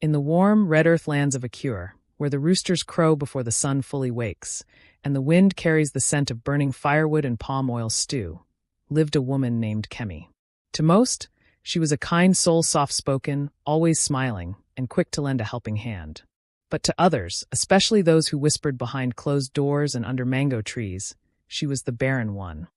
In the warm, red earth lands of Akure, where the roosters crow before the sun fully wakes, and the wind carries the scent of burning firewood and palm oil stew, lived a woman named Kemi. To most, she was a kind soul, soft-spoken, always smiling, and quick to lend a helping hand. But to others, especially those who whispered behind closed doors and under mango trees, she was the barren one.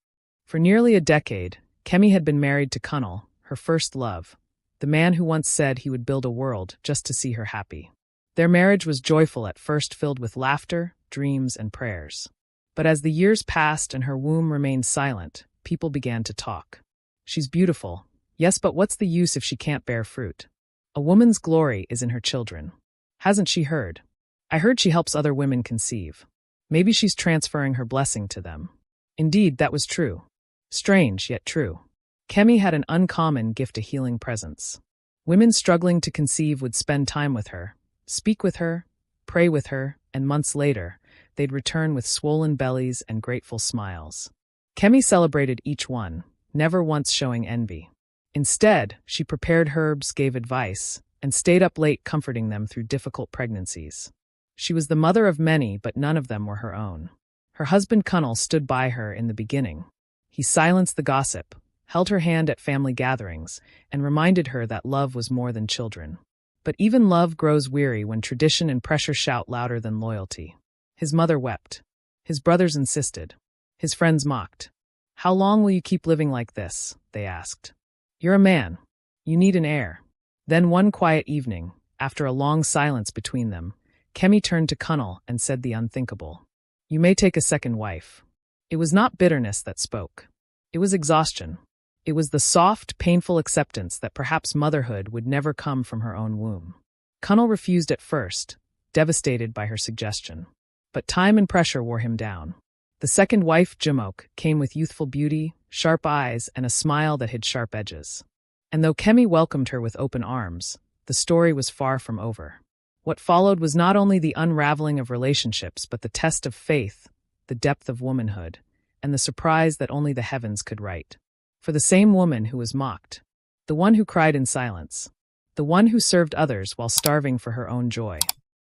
For nearly a decade, Kemi had been married to Kunal, her first love, the man who once said he would build a world just to see her happy. Their marriage was joyful at first, filled with laughter, dreams, and prayers. But as the years passed and her womb remained silent, people began to talk. She's beautiful. Yes, but what's the use if she can't bear fruit? A woman's glory is in her children. Hasn't she heard? I heard she helps other women conceive. Maybe she's transferring her blessing to them. Indeed, that was true. Strange, yet true. Kemi had an uncommon gift, a healing presence. Women struggling to conceive would spend time with her, speak with her, pray with her, and months later, they'd return with swollen bellies and grateful smiles. Kemi celebrated each one, never once showing envy. Instead, she prepared herbs, gave advice, and stayed up late comforting them through difficult pregnancies. She was the mother of many, but none of them were her own. Her husband Kunal stood by her in the beginning. He silenced the gossip, held her hand at family gatherings, and reminded her that love was more than children. But even love grows weary when tradition and pressure shout louder than loyalty. His mother wept. His brothers insisted. His friends mocked. "How long will you keep living like this?" they asked. "You're a man. You need an heir." Then one quiet evening, after a long silence between them, Kemi turned to Kunal and said the unthinkable. "You may take a second wife." It was not bitterness that spoke. It was exhaustion. It was the soft, painful acceptance that perhaps motherhood would never come from her own womb. Kunal refused at first, devastated by her suggestion. But time and pressure wore him down. The second wife, Jumok, came with youthful beauty, sharp eyes, and a smile that hid sharp edges. And though Kemi welcomed her with open arms, the story was far from over. What followed was not only the unraveling of relationships, but the test of faith, the depth of womanhood, and the surprise that only the heavens could write. For the same woman who was mocked, the one who cried in silence, the one who served others while starving for her own joy,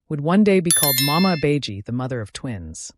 would one day be called Mama Abeji, the mother of twins.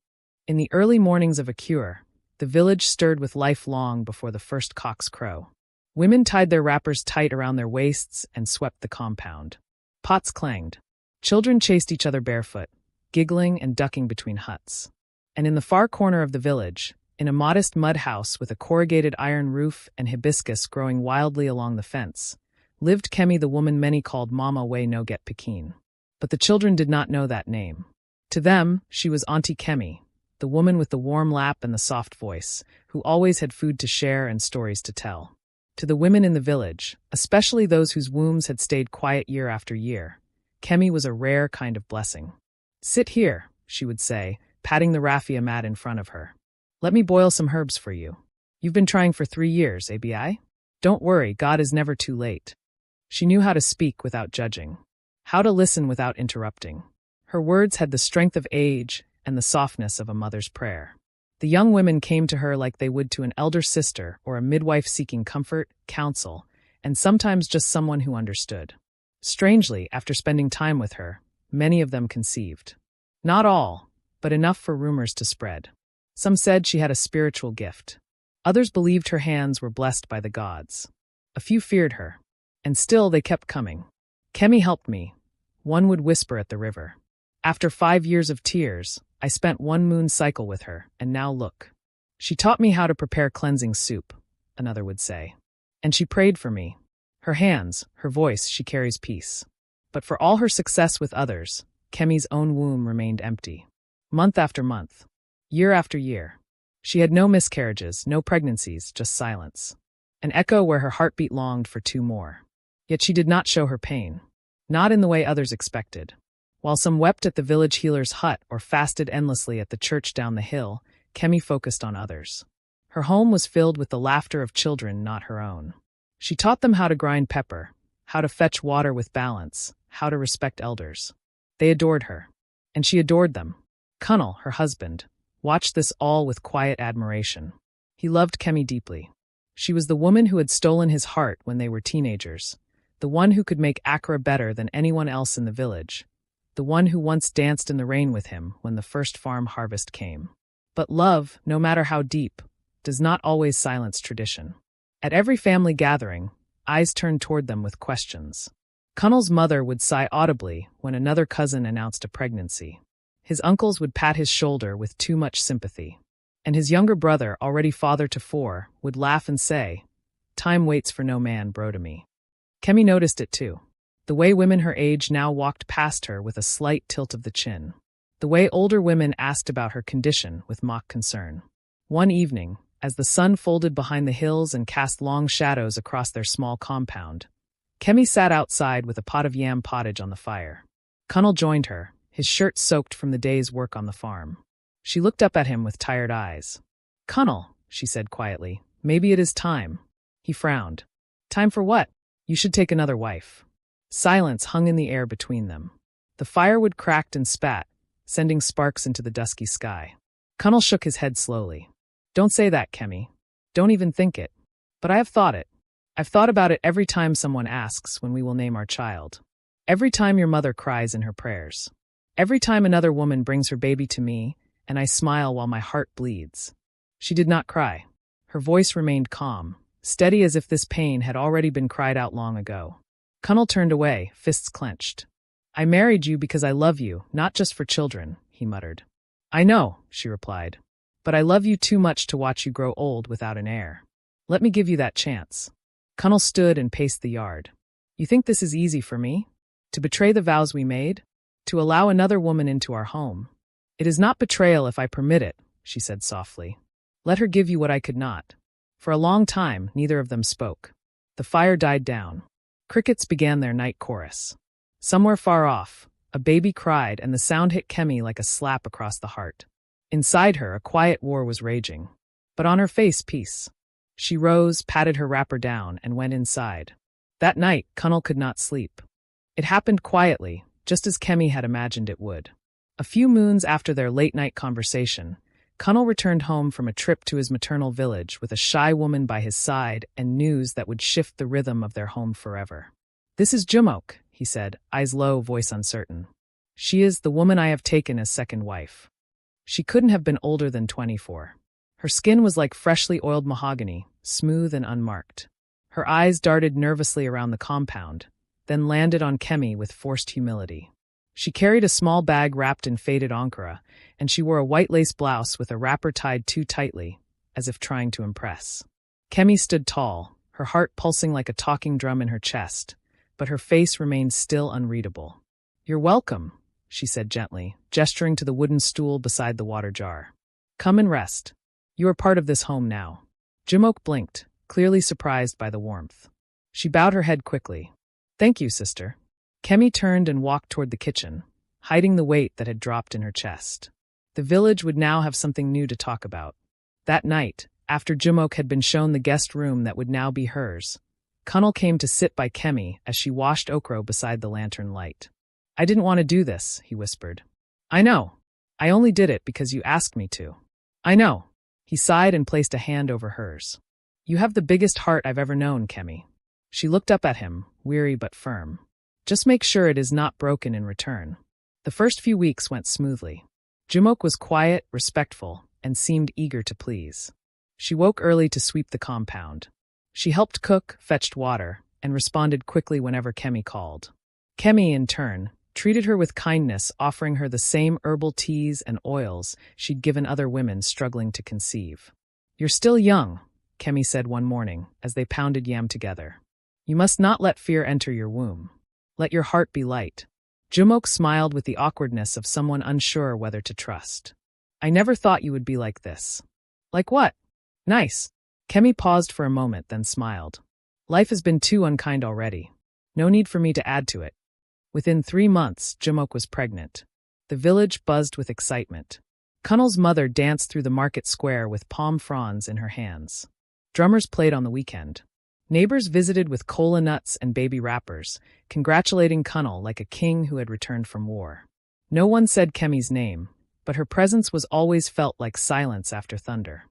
In the early mornings of Akure, the village stirred with life long before the first cocks crow. Women tied their wrappers tight around their waists and swept the compound. Pots clanged. Children chased each other barefoot, giggling and ducking between huts. And in the far corner of the village, in a modest mud house with a corrugated iron roof and hibiscus growing wildly along the fence, lived Kemi, the woman many called Mama We no Get Pekin. But the children did not know that name. To them, she was Auntie Kemi, the woman with the warm lap and the soft voice, who always had food to share and stories to tell. To the women in the village, especially those whose wombs had stayed quiet year after year, Kemi was a rare kind of blessing. "Sit here," she would say, patting the raffia mat in front of her. "Let me boil some herbs for you. You've been trying for 3 years, ABI? Don't worry, God is never too late." She knew how to speak without judging, how to listen without interrupting. Her words had the strength of age and the softness of a mother's prayer. The young women came to her like they would to an elder sister or a midwife seeking comfort, counsel, and sometimes just someone who understood. Strangely, after spending time with her, many of them conceived. Not all, but enough for rumors to spread. Some said she had a spiritual gift. Others believed her hands were blessed by the gods. A few feared her. And still they kept coming. "Kemi helped me," one would whisper at the river. "After 5 years of tears, I spent 1 moon cycle with her, and now look. She taught me how to prepare cleansing soup," another would say. "And she prayed for me. Her hands, her voice, she carries peace." But for all her success with others, Kemi's own womb remained empty. Month after month, year after year. She had no miscarriages, no pregnancies, just silence. An echo where her heartbeat longed for 2 more. Yet she did not show her pain. Not in the way others expected. While some wept at the village healer's hut or fasted endlessly at the church down the hill, Kemi focused on others. Her home was filled with the laughter of children not her own. She taught them how to grind pepper, how to fetch water with balance, how to respect elders. They adored her. And she adored them. Kunal, her husband, watched this all with quiet admiration. He loved Kemi deeply. She was the woman who had stolen his heart when they were teenagers, the one who could make Akure better than anyone else in the village, the one who once danced in the rain with him when the first farm harvest came. But love, no matter how deep, does not always silence tradition. At every family gathering, eyes turned toward them with questions. Kunnal's mother would sigh audibly when another cousin announced a pregnancy. His uncles would pat his shoulder with too much sympathy. And his younger brother, already father to 4, would laugh and say, "Time waits for no man, bro to me." Kemi noticed it too. The way women her age now walked past her with a slight tilt of the chin. The way older women asked about her condition with mock concern. One evening, as the sun folded behind the hills and cast long shadows across their small compound, Kemi sat outside with a pot of yam pottage on the fire. Kunnal joined her, his shirt soaked from the day's work on the farm. She looked up at him with tired eyes. "Kunnal," she said quietly, "maybe it is time." He frowned. "Time for what? You should take another wife." Silence hung in the air between them. The firewood cracked and spat, sending sparks into the dusky sky. Kunnal shook his head slowly. "Don't say that, Kemi. Don't even think it. But I have thought it. I've thought about it every time someone asks when we will name our child. Every time your mother cries in her prayers. Every time another woman brings her baby to me, and I smile while my heart bleeds." She did not cry. Her voice remained calm, steady as if this pain had already been cried out long ago. Kunnal turned away, fists clenched. "I married you because I love you, not just for children," he muttered. "I know," she replied. "But I love you too much to watch you grow old without an heir. Let me give you that chance." Kunnal stood and paced the yard. "You think this is easy for me? To betray the vows we made? To allow another woman into our home? It is not betrayal if I permit it," she said softly. "Let her give you what I could not." For a long time, neither of them spoke. The fire died down. Crickets began their night chorus. Somewhere far off, a baby cried and the sound hit Kemi like a slap across the heart. Inside her, a quiet war was raging. But on her face, peace. She rose, patted her wrapper down, and went inside. That night, Kunnal could not sleep. It happened quietly, just as Kemi had imagined it would. A few moons after their late-night conversation, Kunnal returned home from a trip to his maternal village with a shy woman by his side and news that would shift the rhythm of their home forever. "This is Jumok," he said, eyes low, voice uncertain. "She is the woman I have taken as second wife." She couldn't have been older than 24. Her skin was like freshly oiled mahogany, smooth and unmarked. Her eyes darted nervously around the compound, then landed on Kemi with forced humility. She carried a small bag wrapped in faded Akure, and she wore a white lace blouse with a wrapper tied too tightly, as if trying to impress. Kemi stood tall, her heart pulsing like a talking drum in her chest, but her face remained still unreadable. "You're welcome," she said gently, gesturing to the wooden stool beside the water jar. "Come and rest. You are part of this home now." Jumok blinked, clearly surprised by the warmth. She bowed her head quickly. "Thank you, sister." Kemi turned and walked toward the kitchen, hiding the weight that had dropped in her chest. The village would now have something new to talk about. That night, after Jumok had been shown the guest room that would now be hers, Kunnal came to sit by Kemi as she washed Akure beside the lantern light. "I didn't want to do this," he whispered. "I know. I only did it because you asked me to." "I know." He sighed and placed a hand over hers. "You have the biggest heart I've ever known, Kemi." She looked up at him, weary but firm. "Just make sure it is not broken in return." The first few weeks went smoothly. Jumok was quiet, respectful, and seemed eager to please. She woke early to sweep the compound. She helped cook, fetched water, and responded quickly whenever Kemi called. Kemi, in turn, treated her with kindness, offering her the same herbal teas and oils she'd given other women struggling to conceive. "You're still young," Kemi said one morning as they pounded yam together. "You must not let fear enter your womb. Let your heart be light." Jumok smiled with the awkwardness of someone unsure whether to trust. "I never thought you would be like this." "Like what?" "Nice." Kemi paused for a moment, then smiled. "Life has been too unkind already. No need for me to add to it." Within 3 months, Jumok was pregnant. The village buzzed with excitement. Kunnal's mother danced through the market square with palm fronds in her hands. Drummers played on the weekend. Neighbors visited with cola nuts and baby wrappers, congratulating Kunnal like a king who had returned from war. No one said Kemi's name, but her presence was always felt like silence after thunder.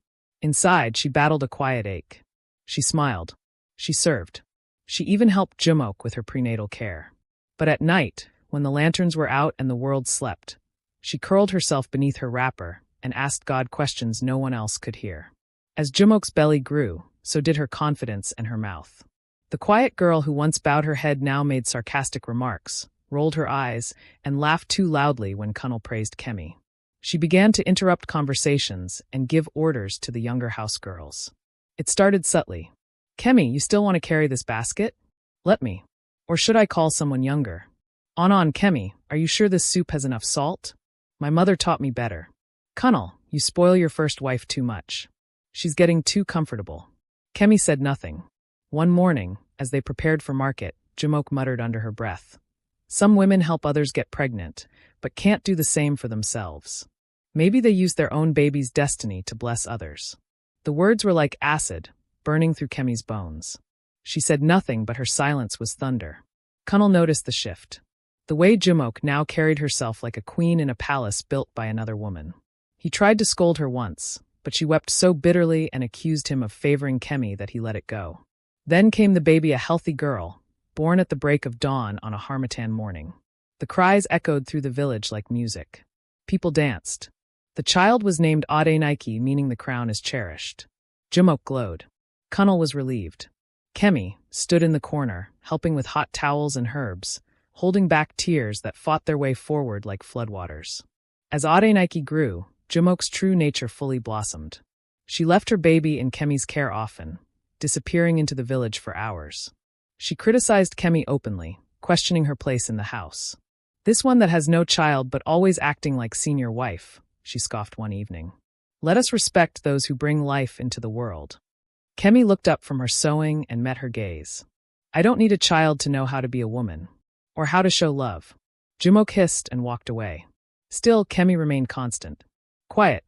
Inside, she battled a quiet ache. She smiled. She served. She even helped Jumok with her prenatal care. But at night, when the lanterns were out and the world slept, she curled herself beneath her wrapper and asked God questions no one else could hear. As Jumok's belly grew, so did her confidence and her mouth. The quiet girl who once bowed her head now made sarcastic remarks, rolled her eyes, and laughed too loudly when Kunnel praised Kemi. She began to interrupt conversations and give orders to the younger house girls. It started subtly. Kemi, you still want to carry this basket? Let me. Or should I call someone younger? On, Kemi, are you sure this soup has enough salt? My mother taught me better. Kunnel, you spoil your first wife too much. She's getting too comfortable. Kemi said nothing. One morning, as they prepared for market, Jumok muttered under her breath. Some women help others get pregnant, but can't do the same for themselves. Maybe they use their own baby's destiny to bless others. The words were like acid, burning through Kemi's bones. She said nothing, but her silence was thunder. Kunnel noticed the shift. The way Jumok now carried herself like a queen in a palace built by another woman. He tried to scold her once, but she wept so bitterly and accused him of favoring Kemi that he let it go. Then came the baby, a healthy girl, born at the break of dawn on a harmattan morning. The cries echoed through the village like music. People danced. The child was named Adenike, meaning the crown is cherished. Jumok glowed. Kunnel was relieved. Kemi stood in the corner, helping with hot towels and herbs, holding back tears that fought their way forward like floodwaters. As Adenike grew, Jumok's true nature fully blossomed. She left her baby in Kemi's care often, disappearing into the village for hours. She criticized Kemi openly, questioning her place in the house. This one that has no child but always acting like senior wife, she scoffed one evening. Let us respect those who bring life into the world. Kemi looked up from her sewing and met her gaze. I don't need a child to know how to be a woman, or how to show love. Jumok hissed and walked away. Still, Kemi remained constant. Quiet,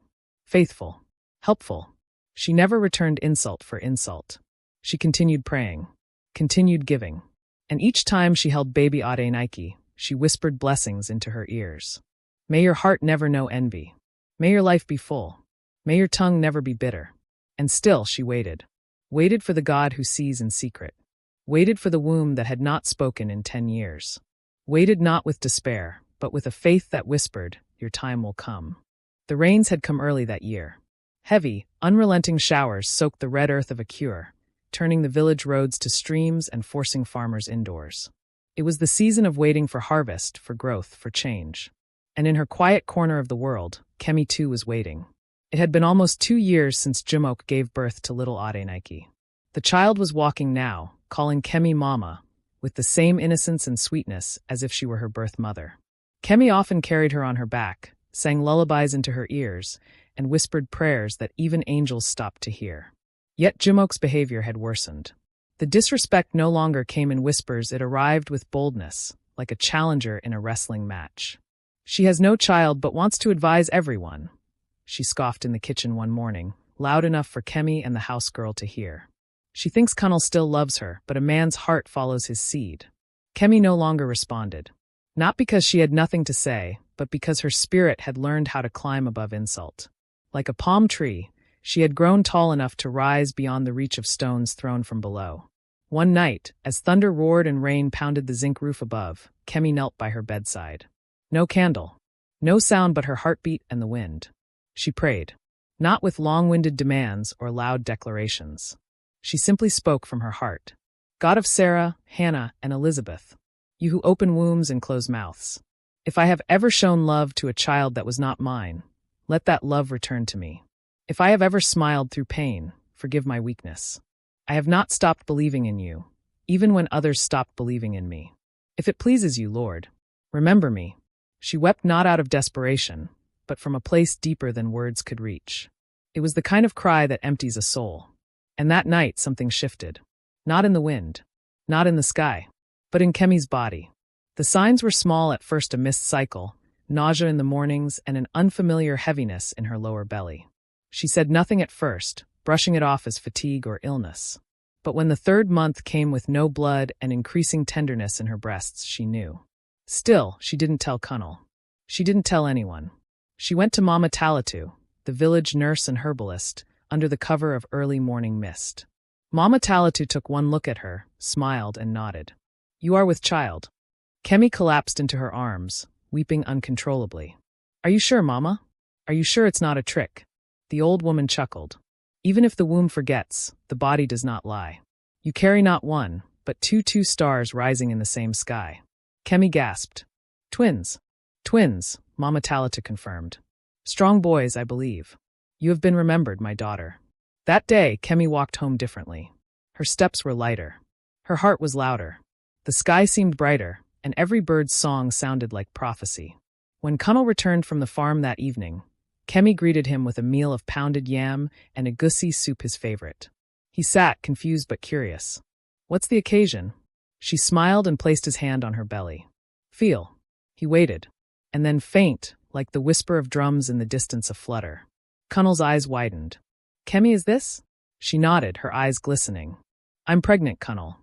faithful, helpful. She never returned insult for insult. She continued praying, continued giving. And each time she held baby Adenike, she whispered blessings into her ears. May your heart never know envy. May your life be full. May your tongue never be bitter. And still she waited. Waited for the God who sees in secret. Waited for the womb that had not spoken in 10 years. Waited not with despair, but with a faith that whispered, your time will come. The rains had come early that year. Heavy, unrelenting showers soaked the red earth of Akure, turning the village roads to streams and forcing farmers indoors. It was the season of waiting for harvest, for growth, for change. And in her quiet corner of the world, Kemi too was waiting. It had been almost 2 years since Jumok gave birth to little Adenike. The child was walking now, calling Kemi Mama, with the same innocence and sweetness as if she were her birth mother. Kemi often carried her on her back, sang lullabies into her ears, and whispered prayers that even angels stopped to hear. Yet Jumok's behavior had worsened. The disrespect no longer came in whispers, it arrived with boldness, like a challenger in a wrestling match. She has no child but wants to advise everyone, she scoffed in the kitchen one morning, loud enough for Kemi and the house girl to hear. She thinks Kunnel still loves her, but a man's heart follows his seed. Kemi no longer responded. Not because she had nothing to say, but because her spirit had learned how to climb above insult. Like a palm tree, she had grown tall enough to rise beyond the reach of stones thrown from below. One night, as thunder roared and rain pounded the zinc roof above, Kemi knelt by her bedside. No candle. No sound but her heartbeat and the wind. She prayed. Not with long-winded demands or loud declarations. She simply spoke from her heart. God of Sarah, Hannah, and Elizabeth, you who open wombs and close mouths. If I have ever shown love to a child that was not mine, let that love return to me. If I have ever smiled through pain, forgive my weakness. I have not stopped believing in you, even when others stopped believing in me. If it pleases you, Lord, remember me. She wept not out of desperation, but from a place deeper than words could reach. It was the kind of cry that empties a soul. And that night something shifted. Not in the wind, not in the sky, but in Kemi's body. The signs were small at first: a missed cycle, nausea in the mornings, and an unfamiliar heaviness in her lower belly. She said nothing at first, brushing it off as fatigue or illness. But when the 3rd month came with no blood and increasing tenderness in her breasts, she knew. Still, she didn't tell Kunnel. She didn't tell anyone. She went to Mama Talatu, the village nurse and herbalist, under the cover of early morning mist. Mama Talatu took one look at her, smiled, and nodded. You are with child. Kemi collapsed into her arms, weeping uncontrollably. Are you sure, Mama? Are you sure it's not a trick? The old woman chuckled. Even if the womb forgets, the body does not lie. You carry not one, but two stars rising in the same sky. Kemi gasped. Twins. Twins, Mama Talatu confirmed. Strong boys, I believe. You have been remembered, my daughter. That day, Kemi walked home differently. Her steps were lighter. Her heart was louder. The sky seemed brighter, and every bird's song sounded like prophecy. When Kunal returned from the farm that evening, Kemi greeted him with a meal of pounded yam and a egusi soup, his favorite. He sat, confused but curious. What's the occasion? She smiled and placed his hand on her belly. Feel. He waited. And then faint, like the whisper of drums in the distance, a flutter. Kunal's eyes widened. Kemi, is this? She nodded, her eyes glistening. I'm pregnant, Kunal.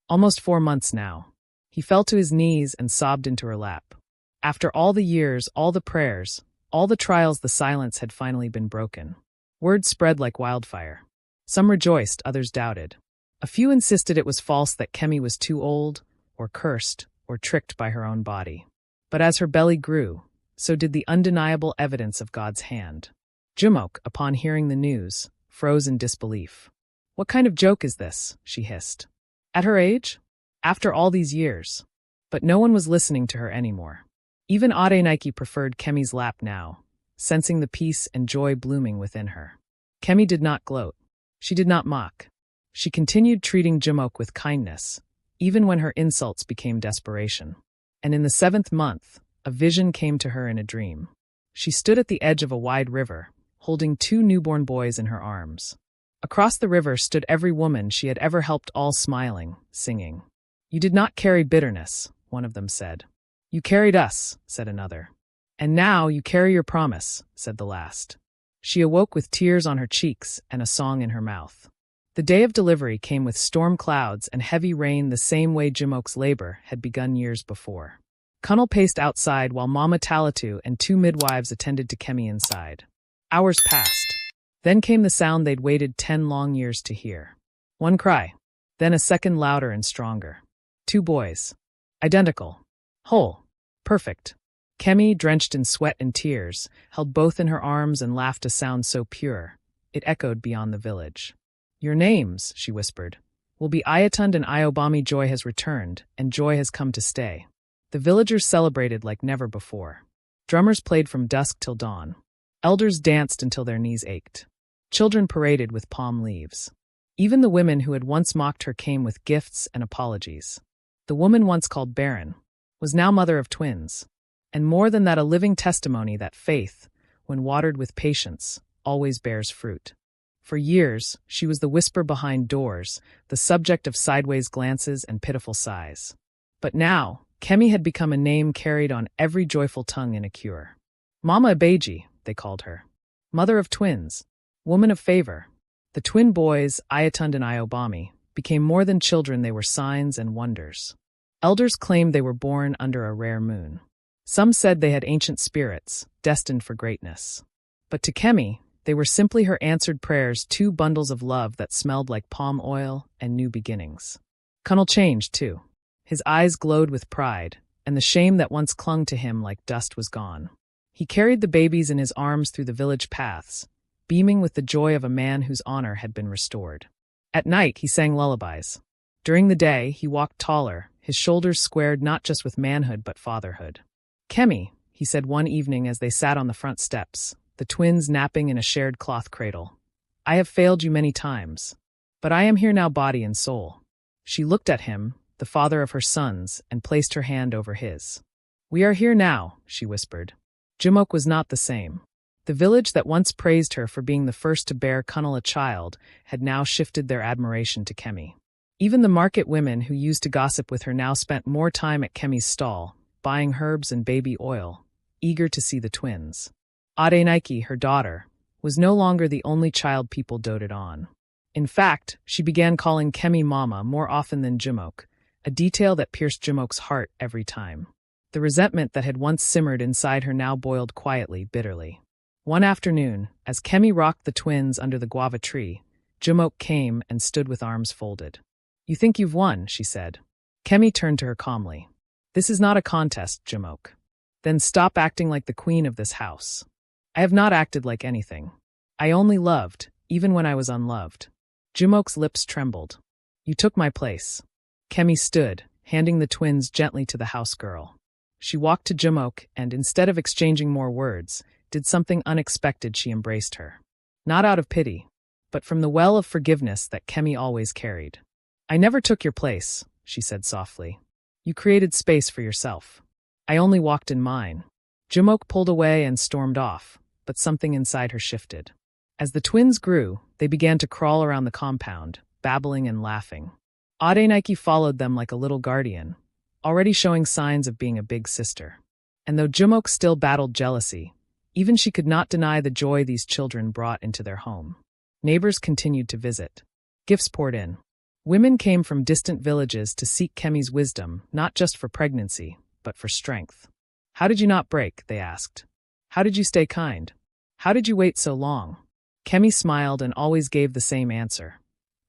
Almost 4 months now. He fell to his knees and sobbed into her lap. After all the years, all the prayers, all the trials, the silence had finally been broken. Word spread like wildfire. Some rejoiced, others doubted. A few insisted it was false, that Kemi was too old, or cursed, or tricked by her own body. But as her belly grew, so did the undeniable evidence of God's hand. Jumok, upon hearing the news, froze in disbelief. What kind of joke is this? She hissed. At her age? After all these years? But no one was listening to her anymore. Even Adenike preferred Kemi's lap now, sensing the peace and joy blooming within her. Kemi did not gloat. She did not mock. She continued treating Jumok with kindness, even when her insults became desperation. And in the 7th month, a vision came to her in a dream. She stood at the edge of a wide river, holding 2 newborn boys in her arms. Across the river stood every woman she had ever helped, all smiling, singing. You did not carry bitterness, one of them said. You carried us, said another. And now you carry your promise, said the last. She awoke with tears on her cheeks and a song in her mouth. The day of delivery came with storm clouds and heavy rain, the same way Jumok's labor had begun years before. Kunal paced outside while Mama Talatu and 2 midwives attended to Kemi inside. Hours passed. Then came the sound they'd waited 10 long years to hear. One cry. Then a second, louder and stronger. 2 boys. Identical. Whole. Perfect. Kemi, drenched in sweat and tears, held both in her arms and laughed a sound so pure, it echoed beyond the village. Your names, she whispered, will be Ayatund and Iobami. Joy has returned, and joy has come to stay. The villagers celebrated like never before. Drummers played from dusk till dawn. Elders danced until their knees ached. Children paraded with palm leaves. Even the women who had once mocked her came with gifts and apologies. The woman once called Barren was now mother of twins, and more than that, a living testimony that faith, when watered with patience, always bears fruit. For years, she was the whisper behind doors, the subject of sideways glances and pitiful sighs. But now, Kemi had become a name carried on every joyful tongue in Akure. Mama Abeji, they called her. Mother of twins. Woman of favor. The twin boys, Ayatund and Iobami, became more than children, they were signs and wonders. Elders claimed they were born under a rare moon. Some said they had ancient spirits, destined for greatness. But to Kemi, they were simply her answered prayers, 2 bundles of love that smelled like palm oil and new beginnings. Kunal changed, too. His eyes glowed with pride, and the shame that once clung to him like dust was gone. He carried the babies in his arms through the village paths, beaming with the joy of a man whose honor had been restored. At night, he sang lullabies. During the day, he walked taller, his shoulders squared not just with manhood but fatherhood. Kemi, he said one evening as they sat on the front steps, the twins napping in a shared cloth cradle. I have failed you many times, but I am here now, body and soul. She looked at him, the father of her sons, and placed her hand over his. We are here now, she whispered. Jumok was not the same. The village that once praised her for being the first to bear Kunal a child had now shifted their admiration to Kemi. Even the market women who used to gossip with her now spent more time at Kemi's stall, buying herbs and baby oil, eager to see the twins. Adenike, her daughter, was no longer the only child people doted on. In fact, she began calling Kemi Mama more often than Jumok, a detail that pierced Jumok's heart every time. The resentment that had once simmered inside her now boiled quietly, bitterly. One afternoon, as Kemi rocked the twins under the guava tree, Jimoke came and stood with arms folded. "You think you've won," she said. Kemi turned to her calmly. "This is not a contest, Jimoke." "Then stop acting like the queen of this house." "I have not acted like anything. I only loved, even when I was unloved." Jimoke's lips trembled. "You took my place." Kemi stood, handing the twins gently to the house girl. She walked to Jimoke and, instead of exchanging more words, did something unexpected. She embraced her. Not out of pity, but from the well of forgiveness that Kemi always carried. "I never took your place," she said softly. "You created space for yourself. I only walked in mine." Jimoke pulled away and stormed off, but something inside her shifted. As the twins grew, they began to crawl around the compound, babbling and laughing. Adenike followed them like a little guardian, already showing signs of being a big sister. And though Jimoke still battled jealousy, even she could not deny the joy these children brought into their home. Neighbors continued to visit. Gifts poured in. Women came from distant villages to seek Kemi's wisdom, not just for pregnancy, but for strength. "How did you not break?" they asked. "How did you stay kind? How did you wait so long?" Kemi smiled and always gave the same answer.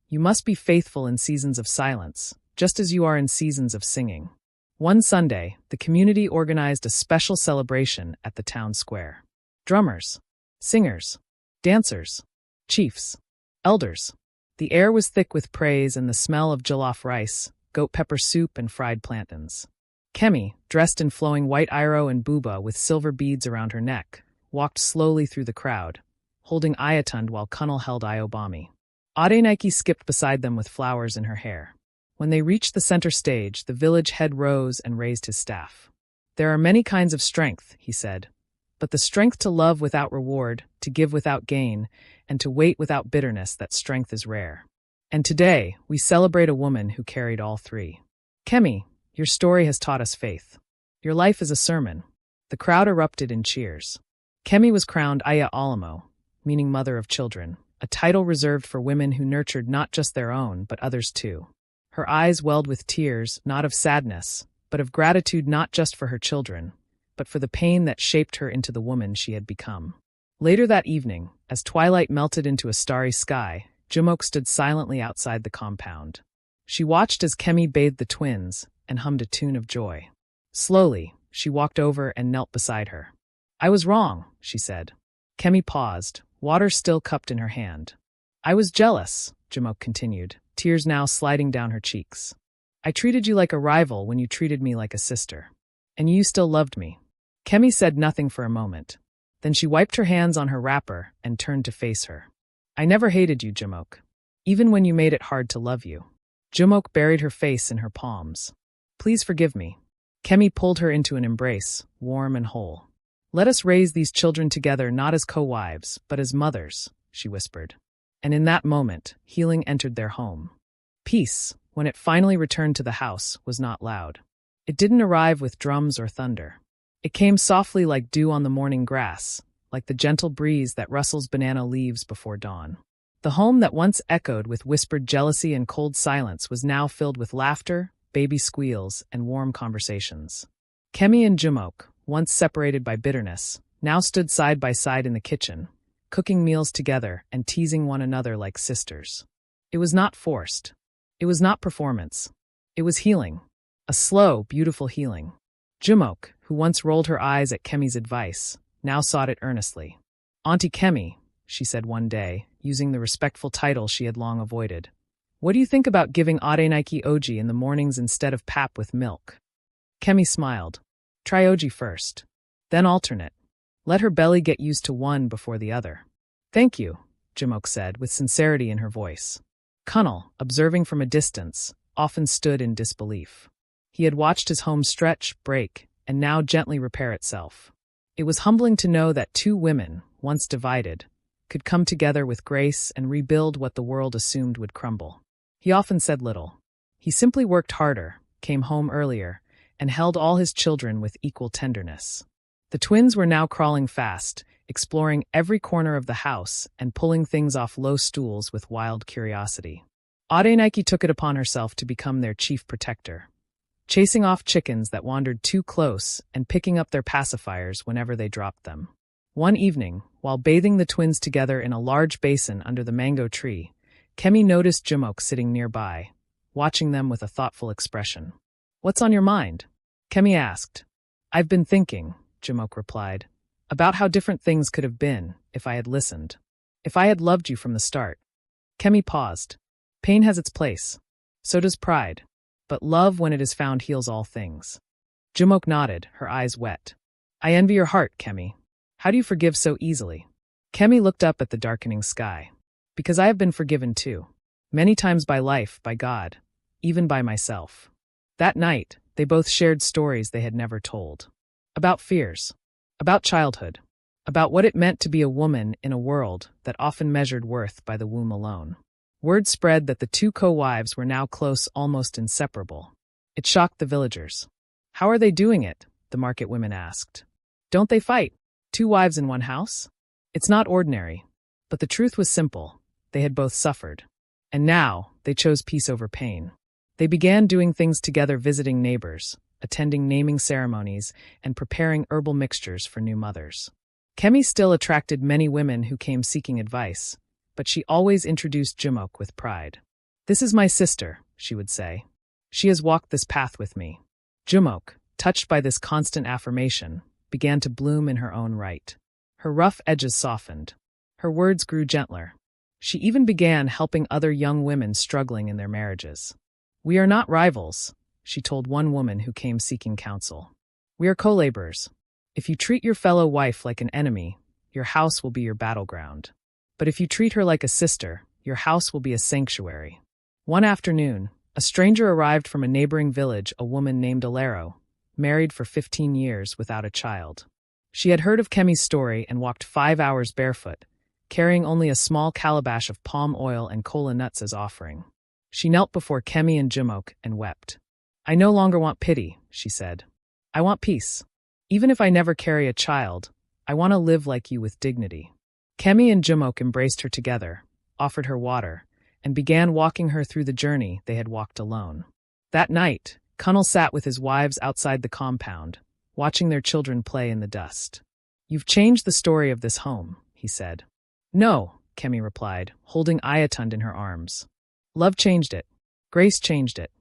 "You must be faithful in seasons of silence, just as you are in seasons of singing." One Sunday, the community organized a special celebration at the town square. Drummers, singers, dancers, chiefs, elders. The air was thick with praise and the smell of jollof rice, goat pepper soup, and fried plantains. Kemi, dressed in flowing white iro and buba with silver beads around her neck, walked slowly through the crowd, holding Ayatund while Kunal held Iobami. Adenike skipped beside them with flowers in her hair. When they reached the center stage, the village head rose and raised his staff. "There are many kinds of strength," he said, "but the strength to love without reward, to give without gain, and to wait without bitterness, that strength is rare. And today, we celebrate a woman who carried all three. Kemi, your story has taught us faith. Your life is a sermon." The crowd erupted in cheers. Kemi was crowned Aya Alamo, meaning mother of children, a title reserved for women who nurtured not just their own, but others too. Her eyes welled with tears, not of sadness, but of gratitude, not just for her children, but for the pain that shaped her into the woman she had become. Later that evening, as twilight melted into a starry sky, Jimoke stood silently outside the compound. She watched as Kemi bathed the twins and hummed a tune of joy. Slowly, she walked over and knelt beside her. "I was wrong," she said. Kemi paused, water still cupped in her hand. "I was jealous," Jimoke continued, tears now sliding down her cheeks. "I treated you like a rival when you treated me like a sister. And you still loved me." Kemi said nothing for a moment. Then she wiped her hands on her wrapper and turned to face her. "I never hated you, Jimoke. Even when you made it hard to love you." Jimoke buried her face in her palms. "Please forgive me." Kemi pulled her into an embrace, warm and whole. "Let us raise these children together, not as co-wives, but as mothers," she whispered. And in that moment, healing entered their home. Peace, when it finally returned to the house, was not loud. It didn't arrive with drums or thunder. It came softly like dew on the morning grass, like the gentle breeze that rustles banana leaves before dawn. The home that once echoed with whispered jealousy and cold silence was now filled with laughter, baby squeals, and warm conversations. Kemi and Jimoke, once separated by bitterness, now stood side by side in the kitchen, cooking meals together and teasing one another like sisters. It was not forced. It was not performance. It was healing. A slow, beautiful healing. Jimoke, who once rolled her eyes at Kemi's advice, now sought it earnestly. "Auntie Kemi," she said one day, using the respectful title she had long avoided, "what do you think about giving Adenike Oji in the mornings instead of pap with milk?" Kemi smiled. "Try Oji first. Then alternate. Let her belly get used to one before the other." "Thank you," Jimoke said, with sincerity in her voice. Kunal, observing from a distance, often stood in disbelief. He had watched his home stretch, break, and now gently repair itself. It was humbling to know that two women, once divided, could come together with grace and rebuild what the world assumed would crumble. He often said little. He simply worked harder, came home earlier, and held all his children with equal tenderness. The twins were now crawling fast, exploring every corner of the house and pulling things off low stools with wild curiosity. Adenike took it upon herself to become their chief protector, chasing off chickens that wandered too close and picking up their pacifiers whenever they dropped them. One evening, while bathing the twins together in a large basin under the mango tree, Kemi noticed Jumok sitting nearby, watching them with a thoughtful expression. "What's on your mind?" Kemi asked. "I've been thinking," Jumok replied, "about how different things could have been if I had listened. If I had loved you from the start." Kemi paused. Pain has its place. So does pride. But love, when it is found, heals all things. Jumok nodded, her eyes wet. "I envy your heart, Kemi. How do you forgive so easily?" Kemi looked up at the darkening sky. "Because I have been forgiven too. Many times by life, by God, even by myself." That night, they both shared stories they had never told. About fears. About childhood. About what it meant to be a woman in a world that often measured worth by the womb alone. Word spread that the two co-wives were now close, almost inseparable. It shocked the villagers. "How are they doing it?" the market women asked. "Don't they fight? 2 wives in one house?" It's not ordinary. But the truth was simple. They had both suffered. And now, they chose peace over pain. They began doing things together, visiting neighbors, attending naming ceremonies, and preparing herbal mixtures for new mothers. Kemi still attracted many women who came seeking advice, but she always introduced Jumok with pride. "This is my sister," she would say. "She has walked this path with me." Jumok, touched by this constant affirmation, began to bloom in her own right. Her rough edges softened. Her words grew gentler. She even began helping other young women struggling in their marriages. "We are not rivals," she told one woman who came seeking counsel. "We are co-laborers. If you treat your fellow wife like an enemy, your house will be your battleground. But if you treat her like a sister, your house will be a sanctuary." One afternoon, a stranger arrived from a neighboring village, a woman named Alero, married for 15 years without a child. She had heard of Kemi's story and walked 5 hours barefoot, carrying only a small calabash of palm oil and kola nuts as offering. She knelt before Kemi and Jumok and wept. "I no longer want pity," she said. "I want peace. Even if I never carry a child, I want to live like you with dignity." Kemi and Jumok embraced her together, offered her water, and began walking her through the journey they had walked alone. That night, Kunal sat with his wives outside the compound, watching their children play in the dust. "You've changed the story of this home," he said. "No," Kemi replied, holding Ayatund in her arms. "Love changed it. Grace changed it."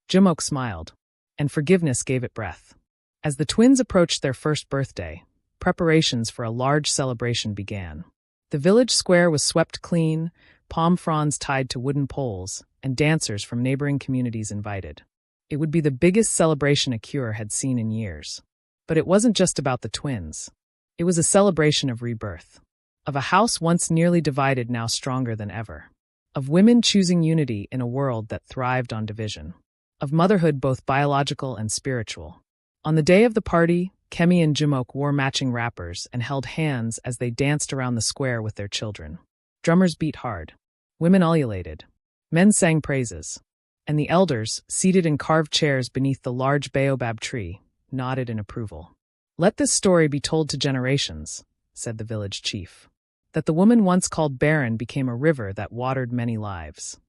Jumok smiled, and forgiveness gave it breath. As the twins approached their first birthday, preparations for a large celebration began. The village square was swept clean, palm fronds tied to wooden poles, and dancers from neighboring communities invited. It would be the biggest celebration Akure had seen in years. But it wasn't just about the twins. It was a celebration of rebirth. Of a house once nearly divided, now stronger than ever. Of women choosing unity in a world that thrived on division. Of motherhood, both biological and spiritual. On the day of the party, Kemi and Jumok wore matching wrappers and held hands as they danced around the square with their children. Drummers beat hard. Women ululated. Men sang praises. And the elders, seated in carved chairs beneath the large baobab tree, nodded in approval. "Let this story be told to generations," said the village chief. "That the woman once called Barren became a river that watered many lives."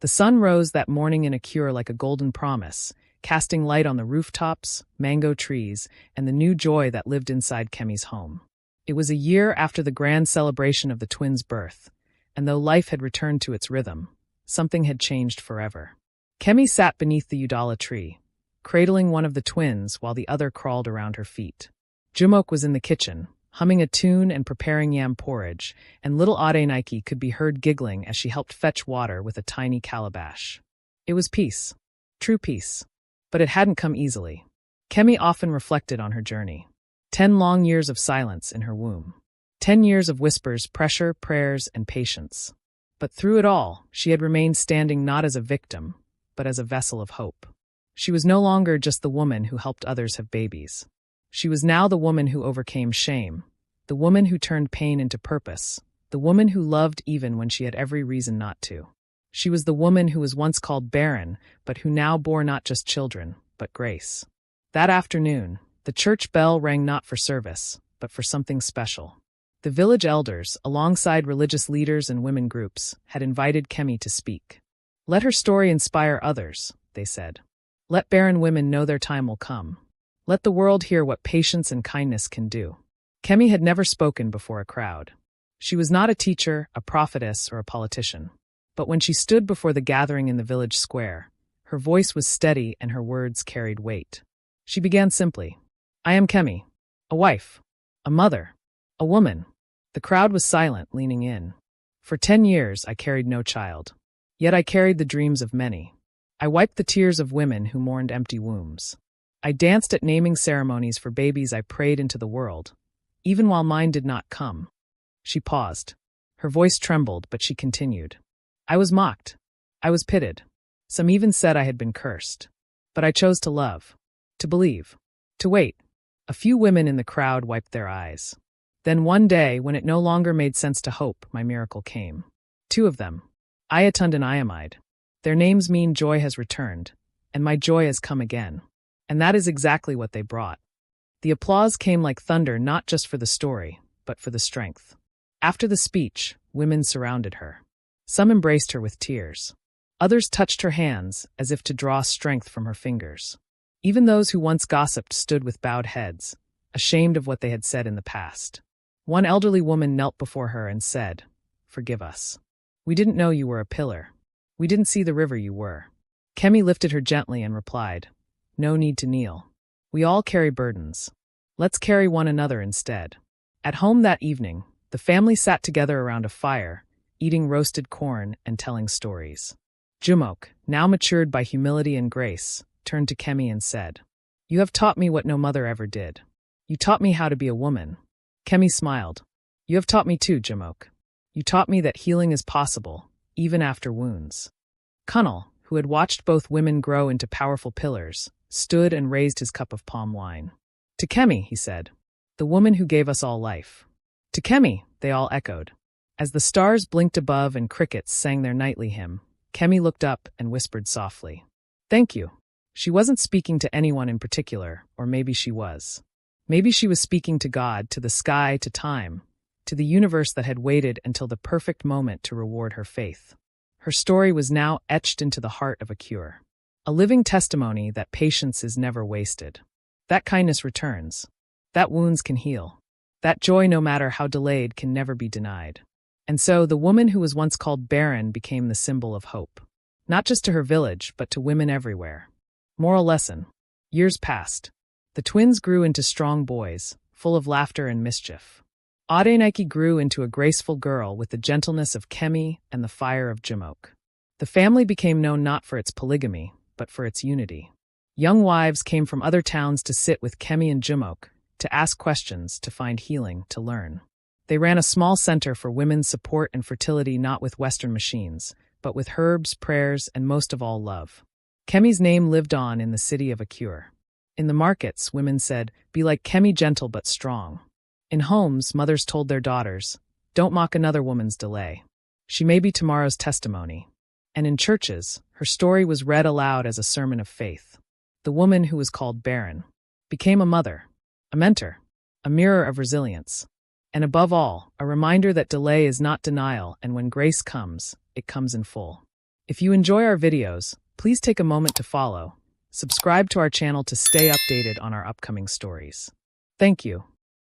The sun rose that morning in Akure like a golden promise, casting light on the rooftops, mango trees, and the new joy that lived inside Kemi's home. It was a year after the grand celebration of the twins' birth, and though life had returned to its rhythm, something had changed forever. Kemi sat beneath the udala tree, cradling one of the twins while the other crawled around her feet. Jumok was in the kitchen, humming a tune and preparing yam porridge, and little Adenike could be heard giggling as she helped fetch water with a tiny calabash. It was peace. True peace. But it hadn't come easily. Kemi often reflected on her journey. 10 long years of silence in her womb. 10 years of whispers, pressure, prayers, and patience. But through it all, she had remained standing not as a victim, but as a vessel of hope. She was no longer just the woman who helped others have babies. She was now the woman who overcame shame, the woman who turned pain into purpose, the woman who loved even when she had every reason not to. She was the woman who was once called Barren, but who now bore not just children, but grace. That afternoon, the church bell rang not for service, but for something special. The village elders, alongside religious leaders and women groups, had invited Kemi to speak. "Let her story inspire others," they said. "Let barren women know their time will come. Let the world hear what patience and kindness can do." Kemi had never spoken before a crowd. She was not a teacher, a prophetess, or a politician. But when she stood before the gathering in the village square, her voice was steady and her words carried weight. She began simply, "I am Kemi, a wife, a mother, a woman." The crowd was silent, leaning in. "For 10 years I carried no child. Yet I carried the dreams of many. I wiped the tears of women who mourned empty wombs. I danced at naming ceremonies for babies I prayed into the world, even while mine did not come." She paused. Her voice trembled, but she continued. "I was mocked. I was pitted. Some even said I had been cursed. But I chose to love, to believe, to wait." A few women in the crowd wiped their eyes. Then one day, when it no longer made sense to hope, my miracle came. 2 of them, Ayatund and Ayamide. Their names mean joy has returned, and my joy has come again. And that is exactly what they brought. The applause came like thunder, not just for the story, but for the strength. After the speech, women surrounded her. Some embraced her with tears. Others touched her hands, as if to draw strength from her fingers. Even those who once gossiped stood with bowed heads, ashamed of what they had said in the past. One elderly woman knelt before her and said, "Forgive us. We didn't know you were a pillar. We didn't see the river you were." Kemi lifted her gently and replied, "No need to kneel. We all carry burdens. Let's carry one another instead." At home that evening, the family sat together around a fire, eating roasted corn and telling stories. Jumok, now matured by humility and grace, turned to Kemi and said, "You have taught me what no mother ever did. You taught me how to be a woman." Kemi smiled. "You have taught me too, Jumok. You taught me that healing is possible, even after wounds." Kunal, who had watched both women grow into powerful pillars, stood and raised his cup of palm wine. "To Kemi," he said, "the woman who gave us all life." "To Kemi," they all echoed. As the stars blinked above and crickets sang their nightly hymn, Kemi looked up and whispered softly, "Thank you." She wasn't speaking to anyone in particular, or maybe she was. Maybe she was speaking to God, to the sky, to time, to the universe that had waited until the perfect moment to reward her faith. Her story was now etched into the heart of Akure, a living testimony that patience is never wasted, that kindness returns, that wounds can heal, that joy, no matter how delayed, can never be denied. And so the woman who was once called Barren became the symbol of hope, not just to her village, but to women everywhere. Moral lesson. Years passed. The twins grew into strong boys, full of laughter and mischief. Adenike grew into a graceful girl with the gentleness of Kemi and the fire of Jumok. The family became known not for its polygamy, but for its unity. Young wives came from other towns to sit with Kemi and Jumok, to ask questions, to find healing, to learn. They ran a small center for women's support and fertility, not with Western machines, but with herbs, prayers, and most of all, love. Kemi's name lived on in the city of Akure. In the markets, women said, "Be like Kemi, gentle but strong." In homes, mothers told their daughters, "Don't mock another woman's delay. She may be tomorrow's testimony." And in churches, her story was read aloud as a sermon of faith. The woman who was called Barren became a mother, a mentor, a mirror of resilience. And above all, a reminder that delay is not denial, and when grace comes, it comes in full. If you enjoy our videos, please take a moment to follow, subscribe to our channel to stay updated on our upcoming stories. Thank you.